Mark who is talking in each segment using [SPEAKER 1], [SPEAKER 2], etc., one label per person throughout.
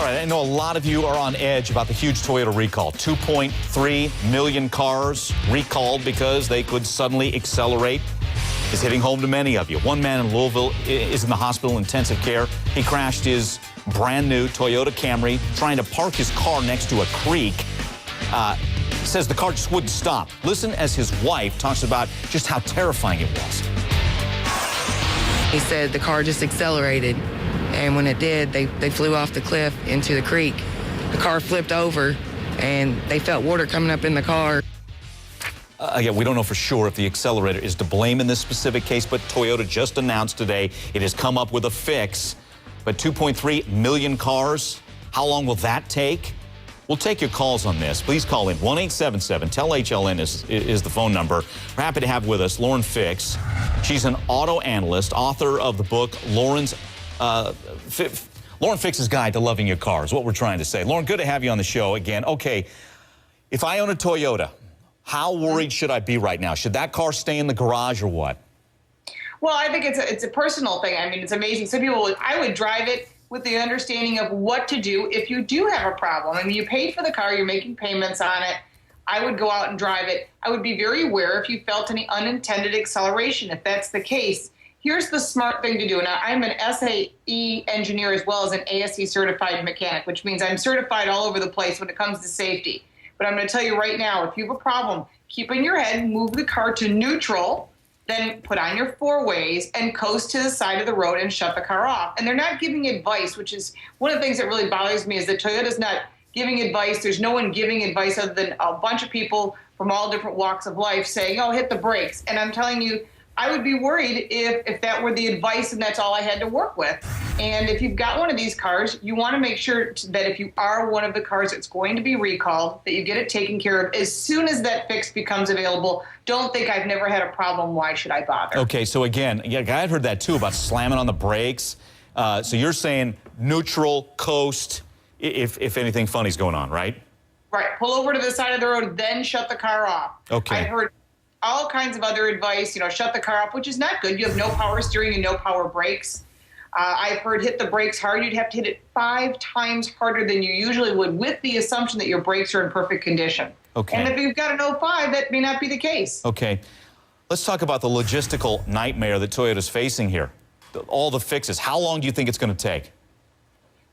[SPEAKER 1] All right, I know a lot of you are on edge about the huge Toyota recall. 2.3 million cars recalled because they could suddenly accelerate. Is hitting home to many of you. One man in Louisville is in the hospital in intensive care. He crashed his brand new Toyota Camry trying to park his car next to a creek. Says the car just wouldn't stop. Listen as his wife talks about just how terrifying it was.
[SPEAKER 2] He said the car just accelerated, and when it did, they flew off the cliff into the creek. The car flipped over, and they felt water coming up in the car.
[SPEAKER 1] Again, we don't know for sure if the accelerator is to blame in this specific case, but Toyota just announced today it has come up with a fix. But 2.3 million cars, how long will that take? We'll take your calls on this. Please call in. 1-877-TEL-HLN is the phone number. We're happy to have with us Lauren Fix. She's an auto analyst, author of the book Lauren Fix's Guide to Loving Your Car is what we're trying to say. Lauren, good to have you on the show again. Okay, if I own a Toyota, how worried should I be right now? Should that car stay in the garage or what?
[SPEAKER 3] Well, I think it's a personal thing. I mean, it's amazing. Some people, I would drive it with the understanding of what to do if you do have a problem. I mean, you paid for the car, you're making payments on it. I would go out and drive it. I would be very aware if you felt any unintended acceleration. If that's the case, here's the smart thing to do. Now, I'm an SAE engineer as well as an ASE certified mechanic, which means I'm certified all over the place when it comes to safety. But I'm going to tell you right now, if you have a problem, keep in your head, move the car to neutral, then put on your four ways and coast to the side of the road and shut the car off. And they're not giving advice, which is one of the things that really bothers me is that Toyota's not giving advice. There's no one giving advice other than a bunch of people from all different walks of life saying, oh, hit the brakes. And I'm telling you, I would be worried if that were the advice and that's all I had to work with. And if you've got one of these cars, you want to make sure that if you are one of the cars that's going to be recalled, that you get it taken care of as soon as that fix becomes available. Don't think I've never had a problem. Why should I bother?
[SPEAKER 1] Okay, so again, yeah, I had heard that too about slamming on the brakes. So you're saying neutral, coast, if anything funny's going on, right?
[SPEAKER 3] Right. Pull over to the side of the road, then shut the car off.
[SPEAKER 1] Okay.
[SPEAKER 3] I've heard all kinds of other advice, shut the car off, which is not good. You have no power steering and no power brakes. I've heard hit the brakes hard. You'd have to hit it 5 times harder than you usually would with the assumption that your brakes are in perfect condition.
[SPEAKER 1] Okay.
[SPEAKER 3] And if you've got an 05, that may not be the case.
[SPEAKER 1] Okay. Let's talk about the logistical nightmare that Toyota's facing here. All the fixes. How long do you think it's going to take?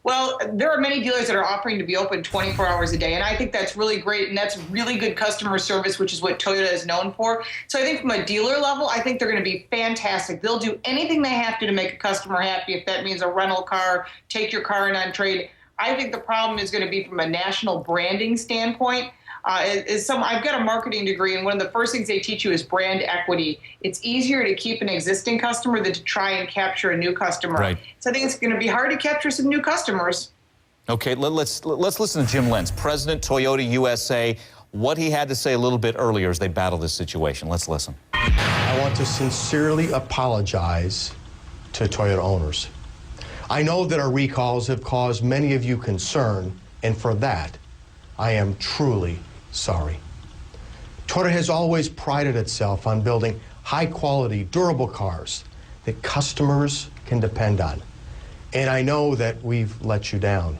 [SPEAKER 3] Well, there are many dealers that are offering to be open 24 hours a day, and I think that's really great, and that's really good customer service, which is what Toyota is known for. So I think from a dealer level, I think they're going to be fantastic. They'll do anything they have to make a customer happy, if that means a rental car, take your car in on trade. I think the problem is going to be from a national branding standpoint. I've got a marketing degree, and one of the first things they teach you is brand equity. It's easier to keep an existing customer than to try and capture a new customer.
[SPEAKER 1] Right.
[SPEAKER 3] So I think it's going to be hard to capture some new customers.
[SPEAKER 1] Okay, let's listen to Jim Lenz, President Toyota USA, what he had to say a little bit earlier as they battle this situation. Let's listen.
[SPEAKER 4] I want to sincerely apologize to Toyota owners. I know that our recalls have caused many of you concern, and for that, I am truly sorry. Toyota has always prided itself on building high-quality, durable cars that customers can depend on. And I know that we've let you down.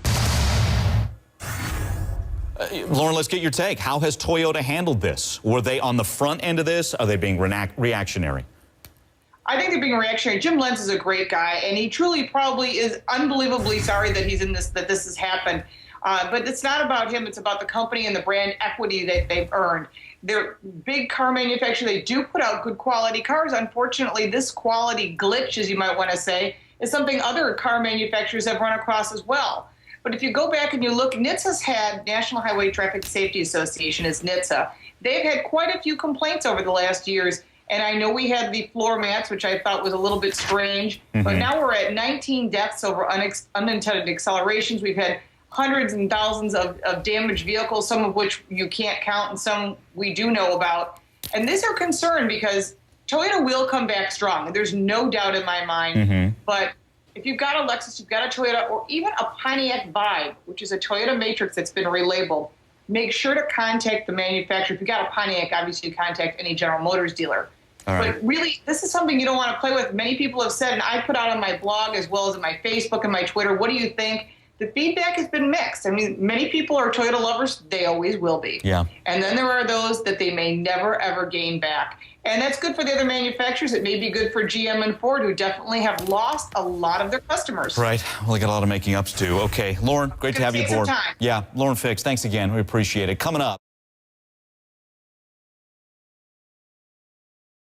[SPEAKER 1] Lauren, let's get your take. How has Toyota handled this? Were they on the front end of this? Are they being reactionary?
[SPEAKER 3] I think they're being reactionary. Jim Lenz is a great guy, and he truly probably is unbelievably sorry that that this has happened. But it's not about him. It's about the company and the brand equity that they've earned. They're big car manufacturers. They do put out good quality cars. Unfortunately, this quality glitch, as you might want to say, is something other car manufacturers have run across as well. But if you go back and you look, NHTSA's had, National Highway Traffic Safety Association is NHTSA. They've had quite a few complaints over the last years. And I know we had the floor mats, which I thought was a little bit strange. Mm-hmm. But now we're at 19 deaths over unintended accelerations. We've had hundreds and thousands of damaged vehicles, some of which you can't count and some we do know about. And these are concerned because Toyota will come back strong. There's no doubt in my mind. Mm-hmm. But if you've got a Lexus, you've got a Toyota, or even a Pontiac Vibe, which is a Toyota Matrix that's been relabeled, make sure to contact the manufacturer. If you've got a Pontiac, obviously contact any General Motors dealer. All right. But really, this is something you don't want to play with. Many people have said, and I put out on my blog as well as on my Facebook and my Twitter, what do you think? the feedback has been mixed. I mean, many people are Toyota lovers. They always will be.
[SPEAKER 1] Yeah.
[SPEAKER 3] And then there are those that they may never, ever gain back. And that's good for the other manufacturers. It may be good for GM and Ford, who definitely have lost a lot of their customers.
[SPEAKER 1] Right. Well, they got a lot of making ups to do. Okay. Lauren, great to have you
[SPEAKER 3] Take some
[SPEAKER 1] aboard.
[SPEAKER 3] time.
[SPEAKER 1] Yeah. Lauren Fix, thanks again. We appreciate it. Coming up.